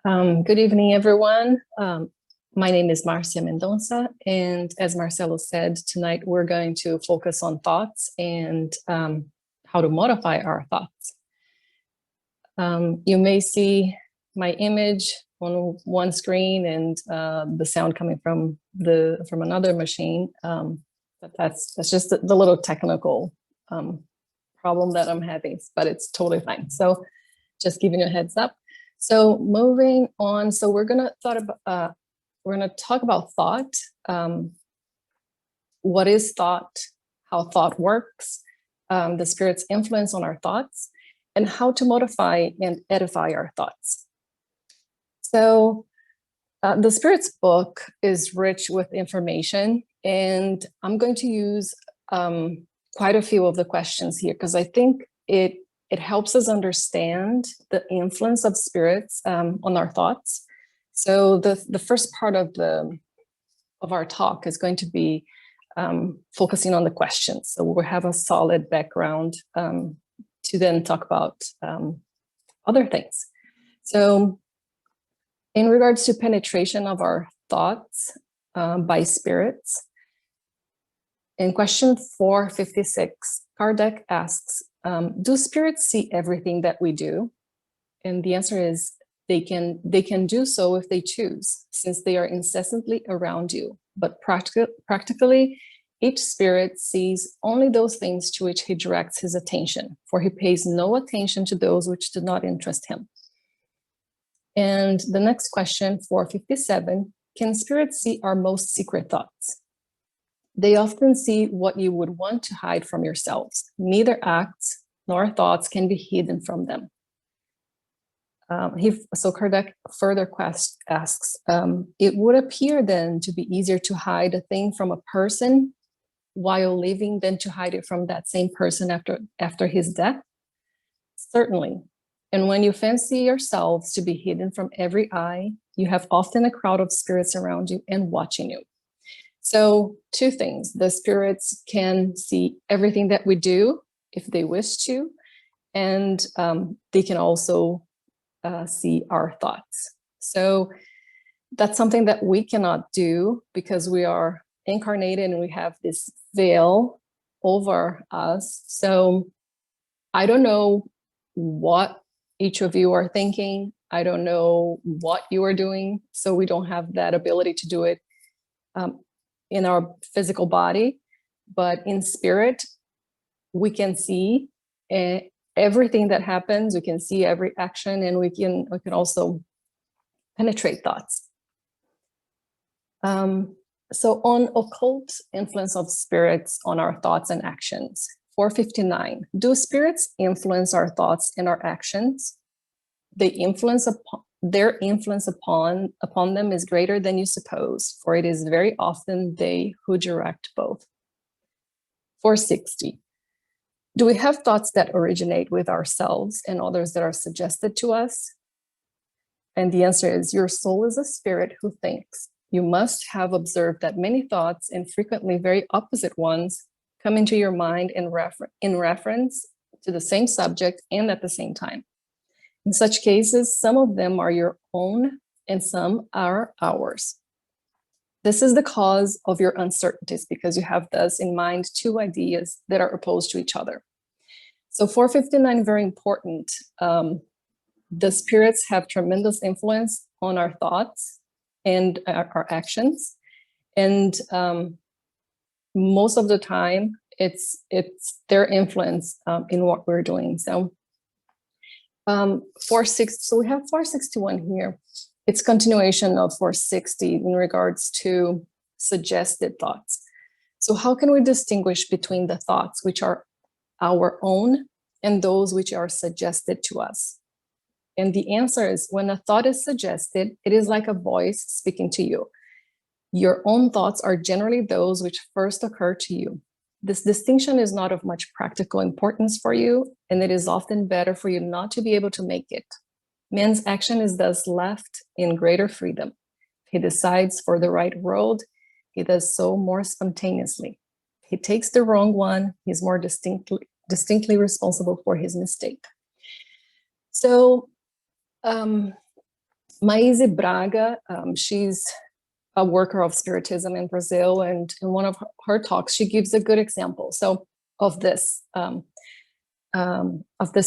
Good evening, everyone. My name is Márcia Mendonça, and as Marcelo said, tonight we're going to focus on thoughts and how to modify our thoughts. You may see my image on one screen and the sound coming from another machine, but that's just the little technical problem that I'm having, but it's totally fine. So just giving you a heads up. So moving on, so we're gonna talk about thought. What is thought? How thought works? The Spirit's influence on our thoughts, and how to modify and edify our thoughts. So the Spirit's book is rich with information, and I'm going to use quite a few of the questions here because I think it helps us understand the influence of spirits on our thoughts. So the first part of our talk is going to be focusing on the questions. So we'll have a solid background to then talk about other things. So in regards to penetration of our thoughts by spirits, in question 456, Kardec asks, do spirits see everything that we do? And the answer is they can do so if they choose, since they are incessantly around you. But practically, each spirit sees only those things to which he directs his attention, for he pays no attention to those which do not interest him. And the next question, 457, can spirits see our most secret thoughts? They often see what you would want to hide from yourselves. Neither acts nor thoughts can be hidden from them. So Kardec further asks, it would appear then to be easier to hide a thing from a person while living than to hide it from that same person after his death? Certainly. And when you fancy yourselves to be hidden from every eye, you have often a crowd of spirits around you and watching you. So two things, the spirits can see everything that we do if they wish to, and they can also see our thoughts. So that's something that we cannot do because we are incarnated and we have this veil over us. So I don't know what each of you are thinking. I don't know what you are doing. So we don't have that ability to do it in our physical body, but in spirit, we can see everything that happens. We can see every action, and we can also penetrate thoughts. So on occult influence of spirits on our thoughts and actions, 459, do spirits influence our thoughts and our actions? Their influence upon them is greater than you suppose, for it is very often they who direct both. 460. Do we have thoughts that originate with ourselves and others that are suggested to us? And the answer is, your soul is a spirit who thinks. You must have observed that many thoughts, and frequently very opposite ones, come into your mind in reference to the same subject and at the same time. In such cases, some of them are your own and some are ours. This is the cause of your uncertainties, because you have thus in mind two ideas that are opposed to each other. So 459, very important. The spirits have tremendous influence on our thoughts and our actions. And most of the time, it's their influence in what we're doing. So 460, so we have 461 here. It's continuation of 460 in regards to suggested thoughts. So how can we distinguish between the thoughts which are our own and those which are suggested to us? And the answer is, when a thought is suggested, it is like a voice speaking to you. Your own thoughts are generally those which first occur to you. This distinction is not of much practical importance for you, and it is often better for you not to be able to make it. Man's action is thus left in greater freedom. If he decides for the right road, he does so more spontaneously. If he takes the wrong one, he's more distinctly responsible for his mistake. So Maíse Braga, she's a worker of Spiritism in Brazil, and in one of her talks, she gives a good example. So of this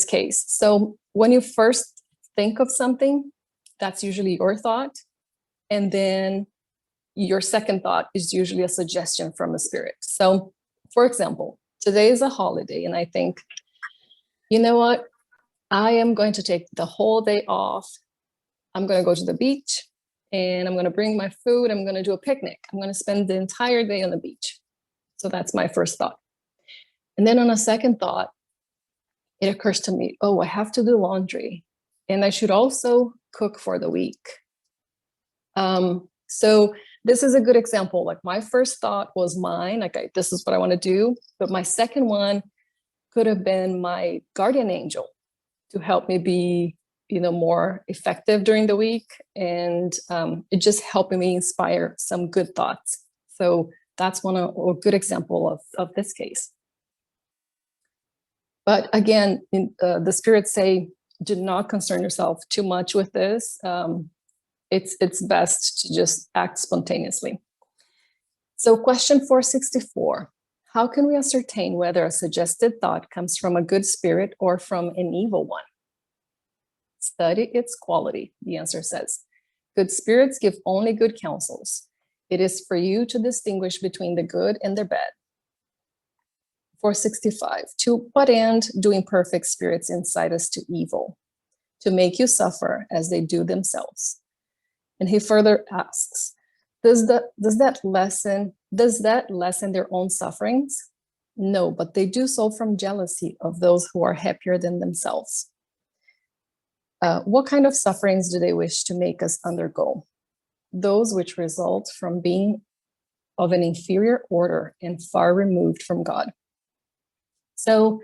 case. So when you first think of something, that's usually your thought, and then your second thought is usually a suggestion from a spirit. So, for example, today is a holiday, and I think, you know what? I am going to take the whole day off. I'm going to go to the beach, and I'm going to bring my food. I'm going to do a picnic. I'm going to spend the entire day on the beach. So that's my first thought. And then on a second thought, it occurs to me, oh, I have to do laundry, and I should also cook for the week. So this is a good example. Like, my first thought was mine, like, this is what I want to do. But my second one could have been my guardian angel to help me be, more effective during the week. And it just helped me inspire some good thoughts. So that's a good example of this case. But again, the spirits say, do not concern yourself too much with this. It's best to just act spontaneously. So question 464, how can we ascertain whether a suggested thought comes from a good spirit or from an evil one? Study its quality, the answer says. Good spirits give only good counsels. It is for you to distinguish between the good and the bad. 465, to what end do imperfect spirits incite us to evil? To make you suffer as they do themselves. And he further asks, does that lessen their own sufferings? No, but they do so from jealousy of those who are happier than themselves. What kind of sufferings do they wish to make us undergo? Those which result from being of an inferior order and far removed from God. So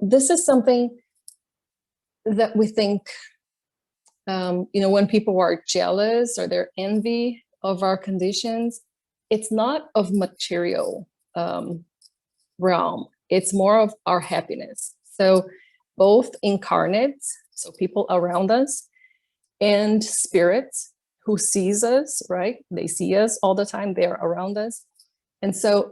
this is something that we think, when people are jealous or they're envy of our conditions, it's not of material realm. It's more of our happiness. So both incarnates, so people around us, and spirits who sees us, right? They see us all the time. They're around us. And so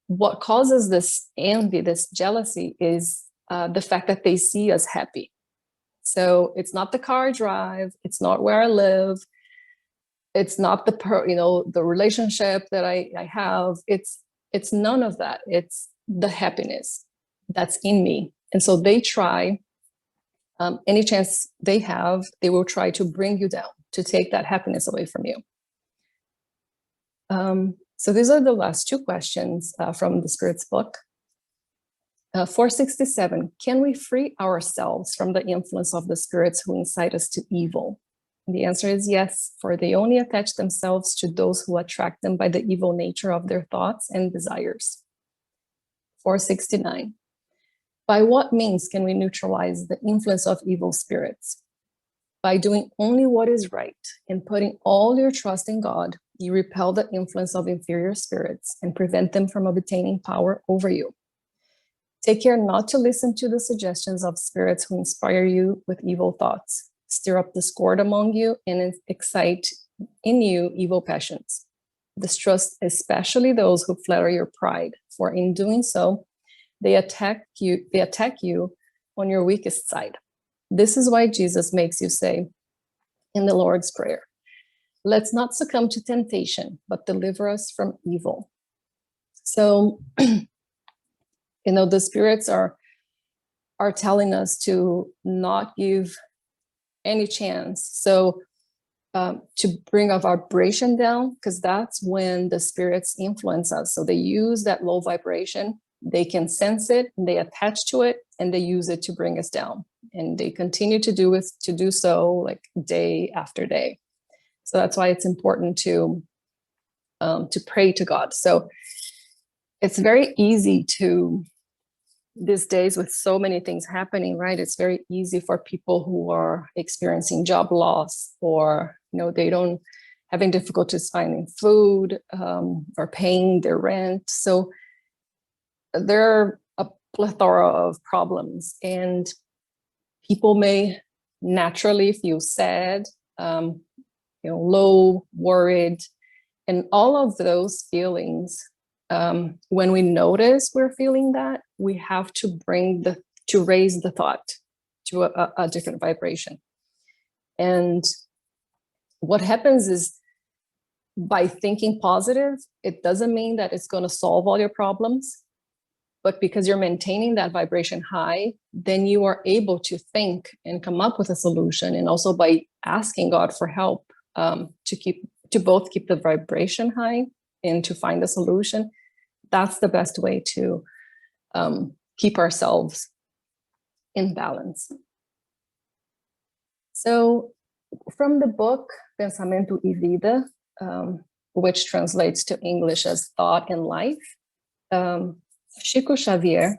what causes this envy, this jealousy, is the fact that they see us happy. So it's not the car I drive, it's not where I live, it's not the relationship that I have. It's none of that. It's the happiness that's in me. And so they try, any chance they have, they will try to bring you down, to take that happiness away from you. So these are the last two questions from the Spirit's book. 467, can we free ourselves from the influence of the spirits who incite us to evil? And the answer is yes, for they only attach themselves to those who attract them by the evil nature of their thoughts and desires. 469, by what means can we neutralize the influence of evil spirits? By doing only what is right and putting all your trust in God, you repel the influence of inferior spirits and prevent them from obtaining power over you. Take care not to listen to the suggestions of spirits who inspire you with evil thoughts, stir up discord among you, and excite in you evil passions. Distrust especially those who flatter your pride, for in doing so, they attack you on your weakest side. This is why Jesus makes you say in the Lord's Prayer, let's not succumb to temptation, but deliver us from evil. So, the spirits are telling us to not give any chance. So to bring our vibration down, because that's when the spirits influence us. So they use that low vibration, they can sense it, and they attach to it, and they use it to bring us down. And they continue to do so like day after day. So that's why it's important to pray to God. So it's very easy these days, with so many things happening, right? It's very easy for people who are experiencing job loss, or they don't having difficulties finding food, or paying their rent. So there are a plethora of problems, and people may naturally feel sad, low, worried, and all of those feelings. When we notice we're feeling that, we have to raise the thought to a different vibration. And what happens is, by thinking positive, it doesn't mean that it's going to solve all your problems, but because you're maintaining that vibration high, then you are able to think and come up with a solution. And also by asking God for help, to both keep the vibration high and to find a solution. That's the best way to keep ourselves in balance. So from the book Pensamento y Vida, which translates to English as Thought and Life, Chico Xavier,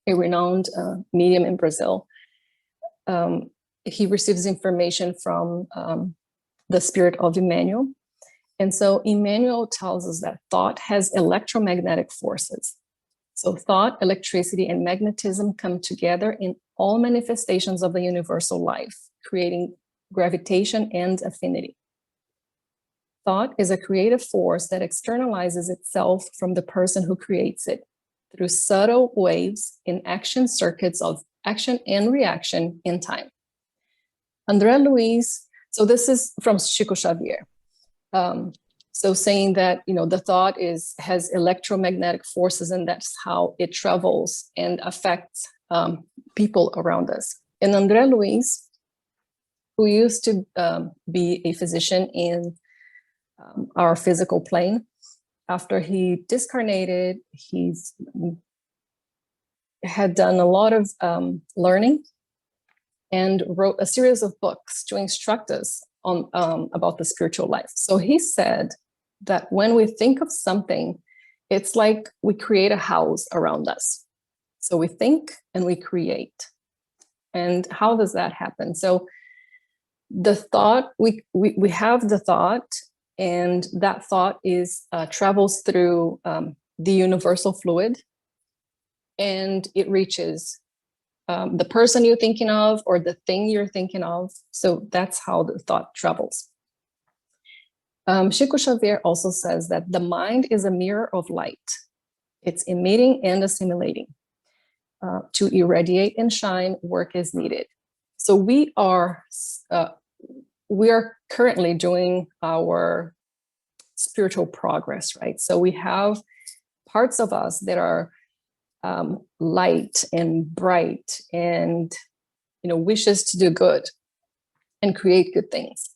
a renowned medium in Brazil, he receives information from the spirit of Emmanuel. And so Emmanuel tells us that thought has electromagnetic forces. So thought, electricity, and magnetism come together in all manifestations of the universal life, creating gravitation and affinity. Thought is a creative force that externalizes itself from the person who creates it through subtle waves in action circuits of action and reaction in time. André Luiz, so this is from Chico Xavier. So saying that, the thought has electromagnetic forces, and that's how it travels and affects people around us. And André Luiz, who used to be a physician in our physical plane, after he discarnated, he's had done a lot of learning and wrote a series of books to instruct us on about the spiritual life. So he said that when we think of something, it's like we create a house around us. So we think and we create. And how does that happen? So the thought, we have the thought, and that thought travels through the universal fluid, and it reaches the person you're thinking of or the thing you're thinking of. So that's how the thought travels. Chico Xavier also says that the mind is a mirror of light. It's emitting and assimilating. To irradiate and shine, work is needed. So we are currently doing our spiritual progress, right? So we have parts of us that are light and bright and wishes to do good and create good things.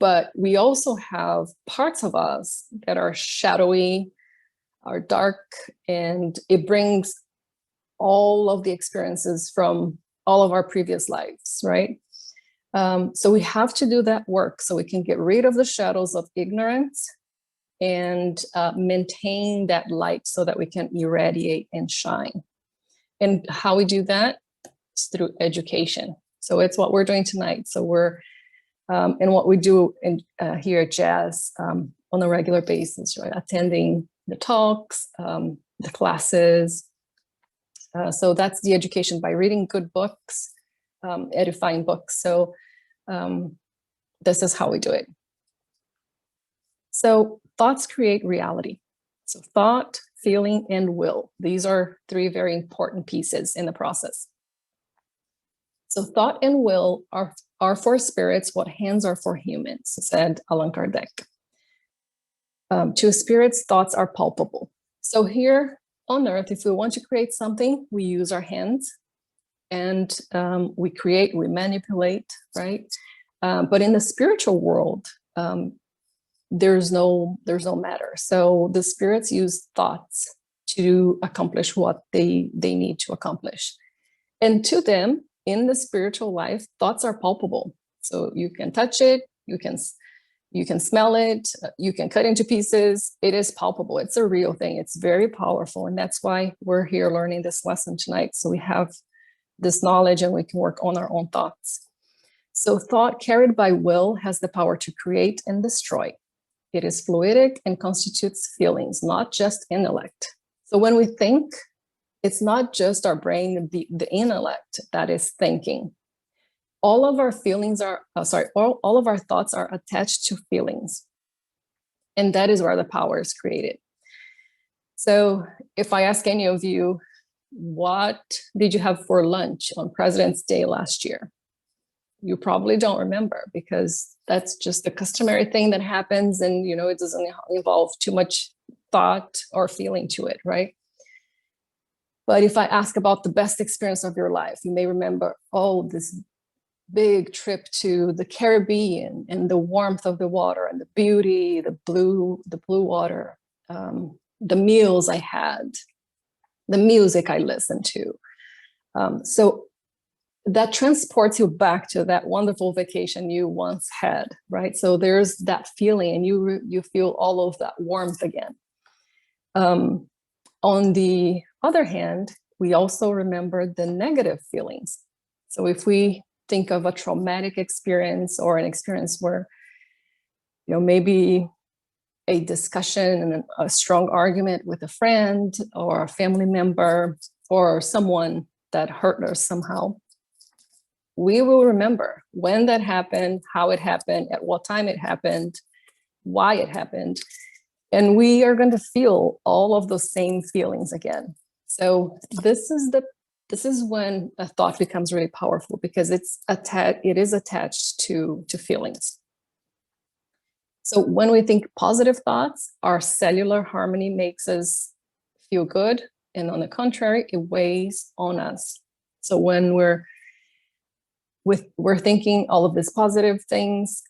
But we also have parts of us that are shadowy, are dark, and it brings all of the experiences from all of our previous lives, right? So we have to do that work so we can get rid of the shadows of ignorance and maintain that light so that we can irradiate and shine. And how we do that is through education. So it's what we're doing tonight. So we're, and what we do here at Jazz on a regular basis, right? Attending the talks, the classes. So that's the education by reading good books, edifying books. So this is how we do it. So thoughts create reality. So thought, feeling, and will. These are three very important pieces in the process. So thought and will are for spirits what hands are for humans, said Allan Kardec. To spirits, thoughts are palpable. So here on earth, if we want to create something, we use our hands and we create, we manipulate, right? But in the spiritual world, there's no matter. So the spirits use thoughts to accomplish what they need to accomplish. And to them, in the spiritual life, thoughts are palpable. So you can touch it, you can smell it, you can cut into pieces. It is palpable. It's a real thing. It's very powerful. And that's why we're here learning this lesson tonight. So we have this knowledge and we can work on our own thoughts. So thought carried by will has the power to create and destroy. It is fluidic and constitutes feelings, not just intellect. So when we think, it's not just our brain, the intellect that is thinking. all of our feelings are, all of our thoughts are attached to feelings. And that is where the power is created. So if I ask any of you, what did you have for lunch on President's Day last year? You probably don't remember, because that's just the customary thing that happens, and it doesn't involve too much thought or feeling to it, right? But if I ask about the best experience of your life, you may remember, oh, this big trip to the Caribbean, and the warmth of the water, and the beauty, the blue water, the meals I had, the music I listened to. So that transports you back to that wonderful vacation you once had, right? So there's that feeling, and you feel all of that warmth again. On the other hand, we also remember the negative feelings. So if we think of a traumatic experience, or an experience where, maybe a discussion and a strong argument with a friend or a family member or someone that hurt us somehow, we will remember when that happened, how it happened, at what time it happened, why it happened. And we are going to feel all of those same feelings again. So this is when a thought becomes really powerful, because it is attached to feelings. So when we think positive thoughts, our cellular harmony makes us feel good. And on the contrary, it weighs on us. So when we're thinking all of these positive things,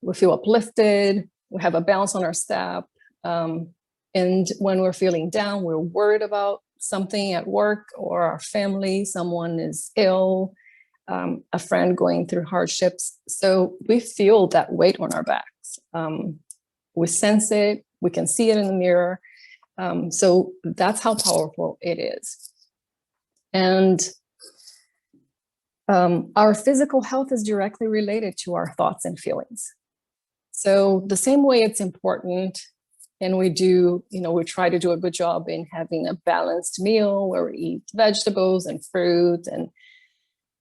we feel uplifted, we have a balance on our step. And when we're feeling down, we're worried about something at work or our family, someone is ill, a friend going through hardships. So we feel that weight on our backs. We sense it, we can see it in the mirror. So that's how powerful it is. And our physical health is directly related to our thoughts and feelings. So the same way it's important, and we try to do a good job in having a balanced meal where we eat vegetables and fruit and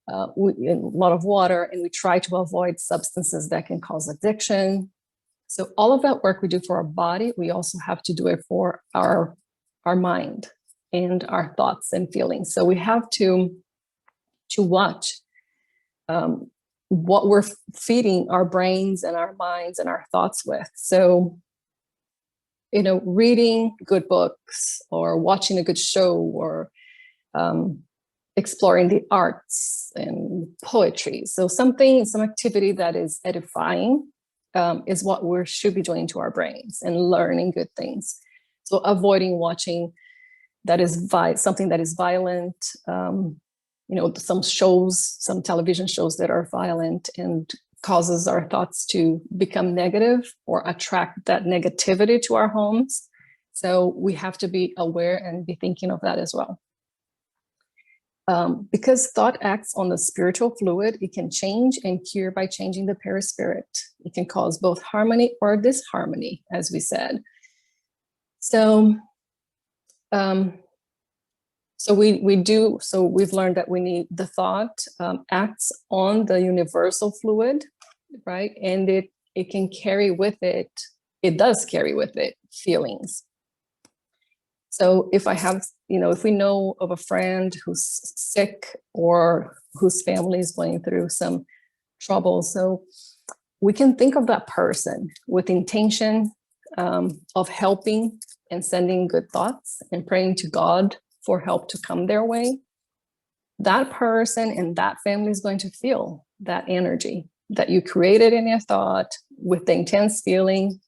a lot of water, and we try to avoid substances that can cause addiction. So all of that work we do for our body, we also have to do it for our mind and our thoughts and feelings. So we have to watch what we're feeding our brains and our minds and our thoughts with. So, reading good books or watching a good show or exploring the arts and poetry. So some activity that is edifying is what we should be doing to our brains, and learning good things. So avoiding watching something that is violent, some television shows that are violent and causes our thoughts to become negative or attract that negativity to our homes. So we have to be aware and be thinking of that as well. Because thought acts on the spiritual fluid, it can change and cure by changing the perispirit. It can cause both harmony or disharmony, as we said. So, we've learned that we need the thought acts on the universal fluid, right? And it can carry with it, it does carry with it feelings. So if we know of a friend who's sick or whose family is going through some trouble, so we can think of that person with intention of helping and sending good thoughts and praying to God for help to come their way. That person and that family is going to feel that energy that you created in your thought with the intense feeling,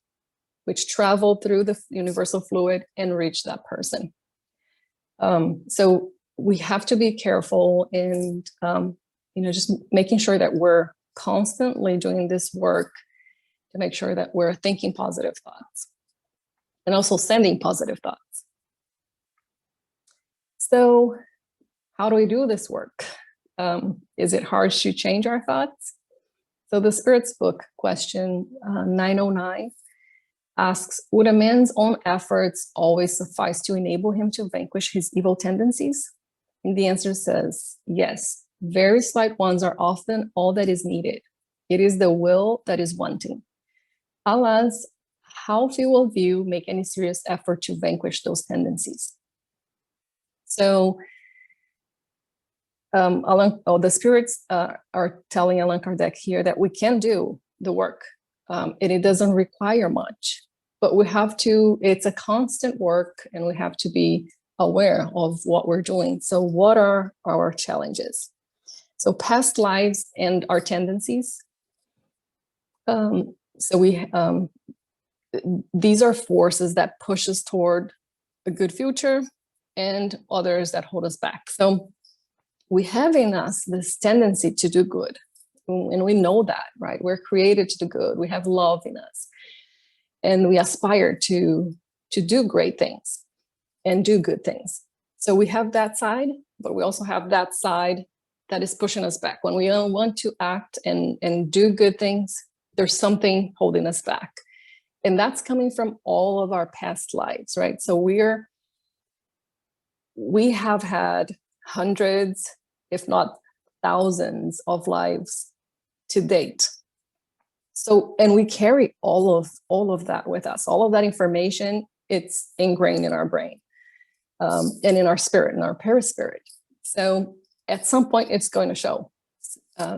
which traveled through the universal fluid and reached that person. So we have to be careful and, just making sure that we're constantly doing this work to make sure that we're thinking positive thoughts and also sending positive thoughts. So how do we do this work? Is it hard to change our thoughts? So the Spirit's book, question 909, asks, would a man's own efforts always suffice to enable him to vanquish his evil tendencies? And the answer says, yes, Very slight ones are often all that is needed. It is the will that is wanting. Alas, how few of you make any serious effort to vanquish those tendencies? So the spirits are telling Allan Kardec here that we can do the work, and it doesn't require much, but we have to, it's a constant work, and we have to be aware of what we're doing. So what are our challenges? So past lives and our tendencies. These are forces that push us toward a good future and others that hold us back. So we have in us this tendency to do good, and we know that, right? We're created to do good. We have love in us, and we aspire to do great things and do good things. So we have that side, but we also have that side that is pushing us back. When we want to act and do good things, there's something holding us back. And that's coming from all of our past lives, right? So we have had hundreds, if not thousands of lives to date. So, and we carry all of that with us. All of that information, it's ingrained in our brain, and in our spirit, in our perispirit. So at some point it's going to show.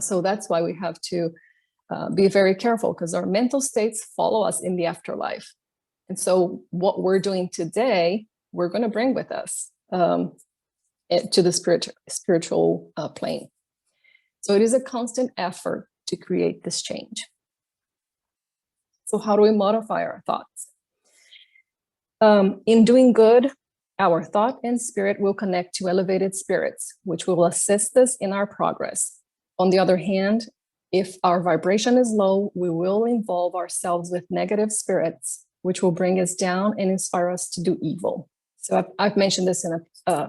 So that's why we have to be very careful, because our mental states follow us in the afterlife. And so what we're doing today, we're going to bring with us to the spiritual plane. So it is a constant effort to create this change. So how do we modify our thoughts? In doing good, our thought and spirit will connect to elevated spirits, which will assist us in our progress. On the other hand, if our vibration is low, we will involve ourselves with negative spirits, which will bring us down and inspire us to do evil. So I've mentioned this in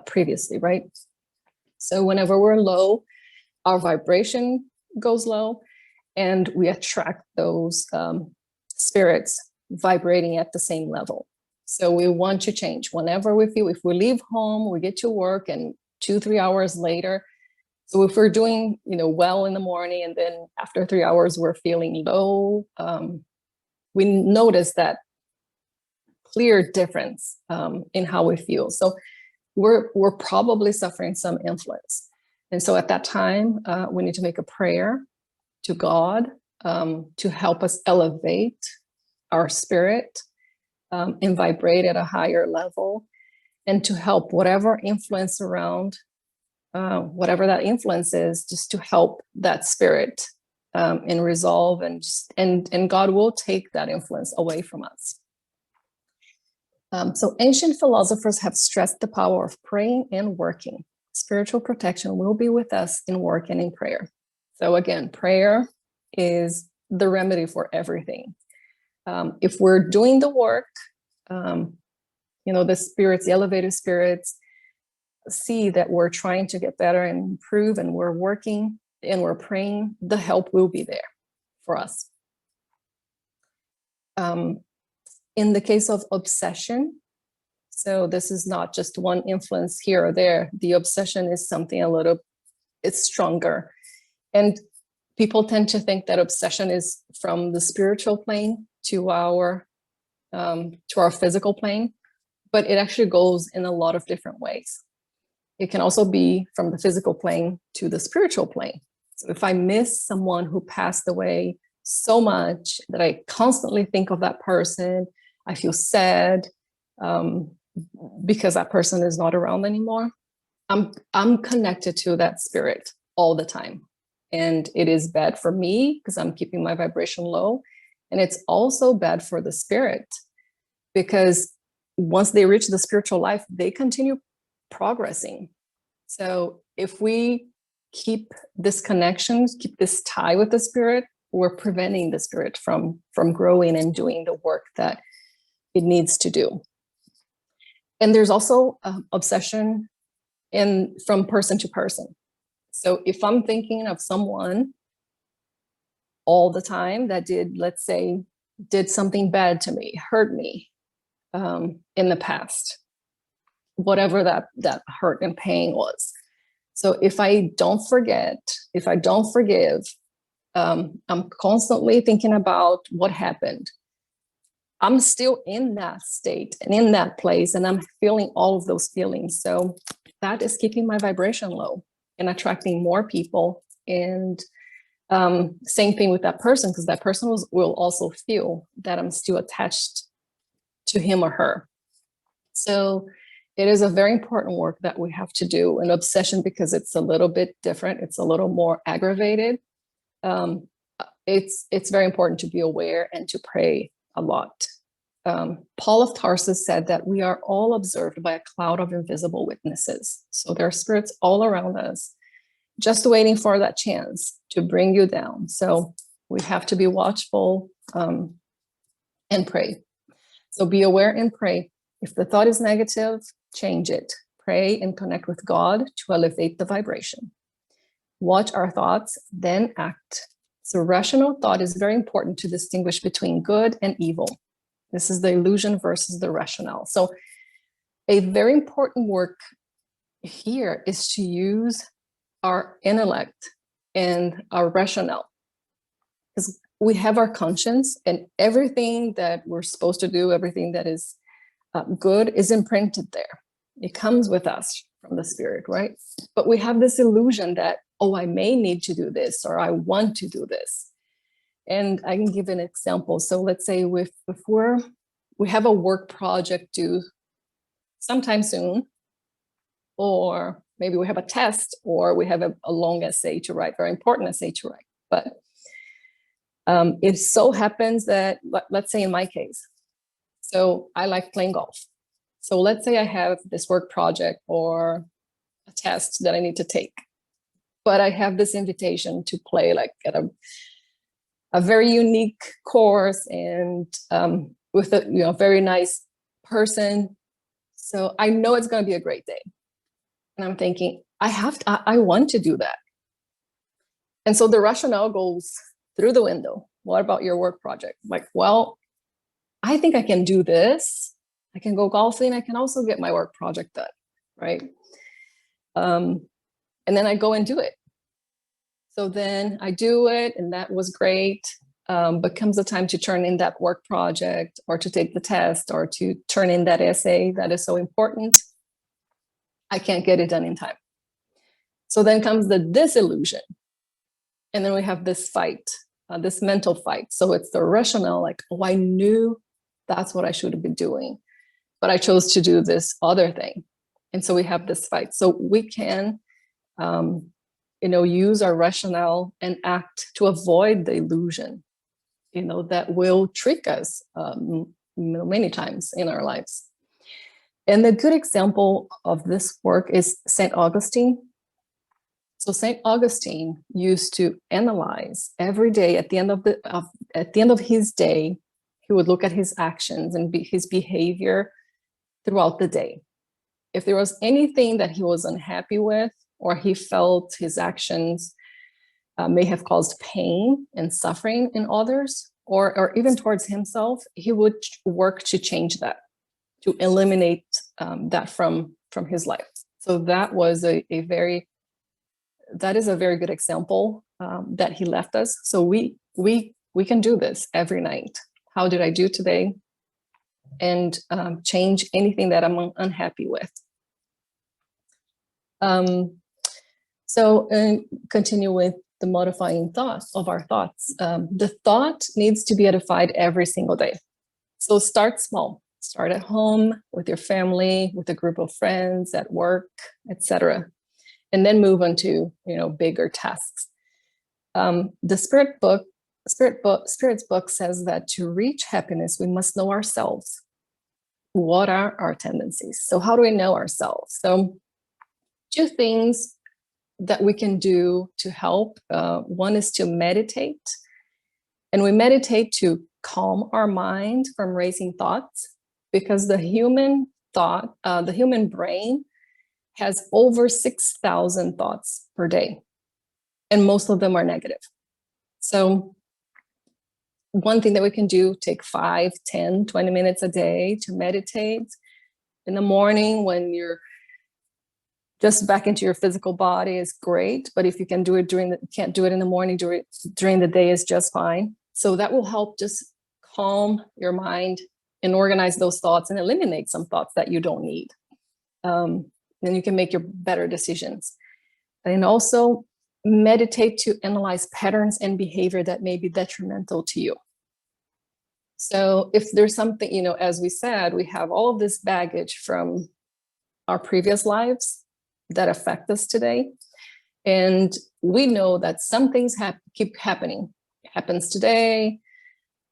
previously, right? So whenever we're low, our vibration goes low, and we attract those spirits vibrating at the same level. So we want to change. Whenever we feel, if we leave home, we get to work, and 2-3 hours later, so if we're doing, well in the morning, and then after 3 hours we're feeling low, we notice that clear difference in how we feel. So we're probably suffering some influence. And so at that time, we need to make a prayer to God to help us elevate our spirit and vibrate at a higher level, and to help whatever influence around, whatever that influence is, just to help that spirit and resolve, and God will take that influence away from us. So ancient philosophers have stressed the power of praying and working. Spiritual protection will be with us in work and in prayer. So again, prayer is the remedy for everything. If we're doing the work, the spirits, the elevated spirits, see that we're trying to get better and improve, and we're working and we're praying, the help will be there for us. In the case of obsession, so this is not just one influence here or there. The obsession is something it's stronger. And people tend to think that obsession is from the spiritual plane to our physical plane, but it actually goes in a lot of different ways. It can also be from the physical plane to the spiritual plane. So if I miss someone who passed away so much that I constantly think of that person, I feel sad because that person is not around anymore, I'm connected to that spirit all the time. And it is bad for me because I'm keeping my vibration low. And it's also bad for the spirit, because once they reach the spiritual life, they continue progressing. So if we keep this connection, keep this tie with the spirit, we're preventing the spirit from growing and doing the work that it needs to do. And there's also obsession from person to person. So if I'm thinking of someone all the time that did something bad to me, hurt me in the past, whatever that hurt and pain was. So if I don't forget, if I don't forgive, I'm constantly thinking about what happened. I'm still in that state and in that place, and I'm feeling all of those feelings. So that is keeping my vibration low and attracting more people. And same thing with that person, because that person will also feel that I'm still attached to him or her. So it is a very important work that we have to do. An obsession, because it's a little bit different, it's a little more aggravated. It's very important to be aware and to pray a lot. Paul of Tarsus said that we are all observed by a cloud of invisible witnesses. So there are spirits all around us, just waiting for that chance to bring you down. So we have to be watchful and pray. So be aware and pray. If the thought is negative, change it. Pray and connect with God to elevate the vibration. Watch our thoughts, then act. So rational thought is very important to distinguish between good and evil. This is the illusion versus the rationale. So a very important work here is to use our intellect and our rationale, because we have our conscience, and everything that we're supposed to do, everything that is good is imprinted there. It comes with us from the spirit, right? But we have this illusion that, oh, I may need to do this, or I want to do this. And I can give an example. So let's say if we have a work project due sometime soon, or maybe we have a test, or we have a long essay to write, very important essay to write. But it so happens that, let's say in my case, so I like playing golf. So let's say I have this work project or a test that I need to take, but I have this invitation to play like at a very unique course and with a very nice person. So I know it's going to be a great day. And I'm thinking, I want to do that. And so the rationale goes through the window. What about your work project? Like, well, I think I can do this. I can go golfing. I can also get my work project done, right? And then I go and do it. So then I do it, and that was great. But comes the time to turn in that work project, or to take the test, or to turn in that essay that is so important, I can't get it done in time. So then comes the disillusion. And then we have this fight, this mental fight. So it's the rationale, like, oh, I knew that's what I should have been doing, but I chose to do this other thing. And so we have this fight. So we can, use our rationale and act to avoid the illusion, that will trick us many times in our lives. And the good example of this work is St. Augustine. So St. Augustine used to analyze every day at the end of his day. He would look at his actions and his behavior throughout the day. If there was anything that he was unhappy with, or he felt his actions may have caused pain and suffering in others, or even towards himself, he would work to change that, to eliminate that from his life. So that was a very good example that he left us. So we can do this every night. How did I do today? And change anything that I'm unhappy with. So continue with the modifying thoughts of our thoughts. The thought needs to be edified every single day. So start small. Start at home, with your family, with a group of friends, at work, etc. And then move on to bigger tasks. The Spirit's book says that to reach happiness, we must know ourselves. What are our tendencies? So how do we know ourselves? So 2 things that we can do to help. One is to meditate. And we meditate to calm our mind from racing thoughts, because the human brain has over 6,000 thoughts per day, and most of them are negative. So one thing that we can do, take 5, 10, 20 minutes a day to meditate. In the morning, when you're just back into your physical body is great, but if you can do it can't do it in the morning, do it during the day is just fine. So that will help just calm your mind and organize those thoughts and eliminate some thoughts that you don't need. Then you can make your better decisions. And also meditate to analyze patterns and behavior that may be detrimental to you. So if there's something, you know, as we said, we have all of this baggage from our previous lives that affect us today. And we know that some things keep happening. It happens today.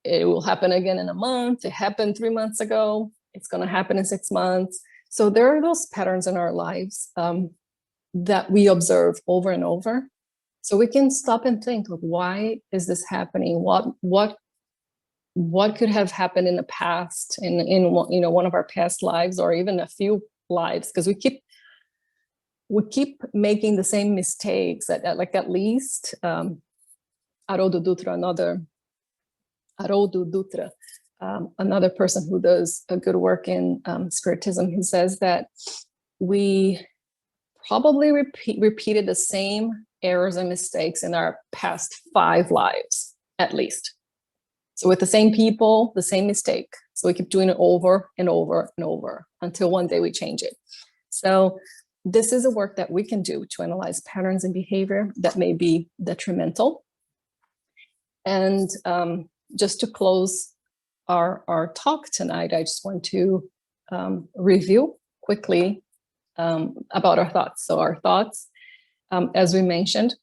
It will happen again in a month. It happened 3 months ago. It's going to happen in 6 months. So there are those patterns in our lives that we observe over and over. So we can stop and think, like, why is this happening? What could have happened in the past, in you know, one of our past lives, or even a few lives? Because we keep making the same mistakes. At least Haroldo Dutra, another person who does a good work in Spiritism, he says that we probably repeated the same errors and mistakes in our past 5 lives, at least. So with the same people, the same mistake. So we keep doing it over and over and over until one day we change it. So this is a work that we can do to analyze patterns and behavior that may be detrimental. And just to close our talk tonight, I just want to review quickly about our thoughts. So our thoughts, as we mentioned,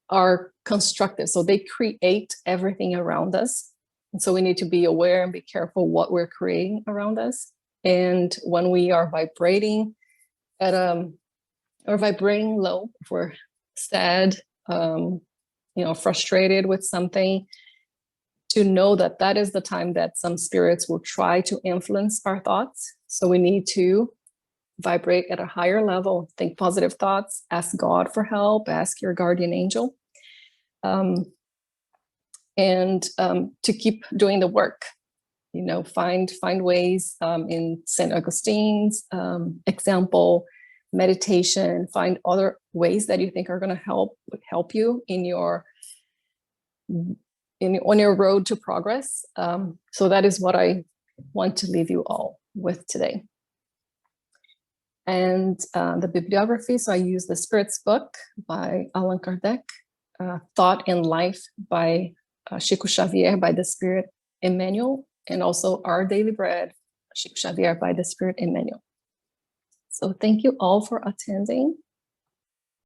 are constructive. So they create everything around us. And so we need to be aware and be careful what we're creating around us. And when we are vibrating or vibrating low, if we're sad, frustrated with something, to know that that is the time that some spirits will try to influence our thoughts. So we need to vibrate at a higher level, think positive thoughts, ask God for help, ask your guardian angel, and to keep doing the work. You know, find ways in St. Augustine's example, meditation, find other ways that you think are going to help you on your road to progress. So that is what I want to leave you all with today. And the bibliography, so I use the Spirit's book by Allan Kardec, Thought and Life by Chico Xavier by the Spirit Emmanuel, and also Our Daily Bread, Chico Xavier by the Spirit Emmanuel. So thank you all for attending.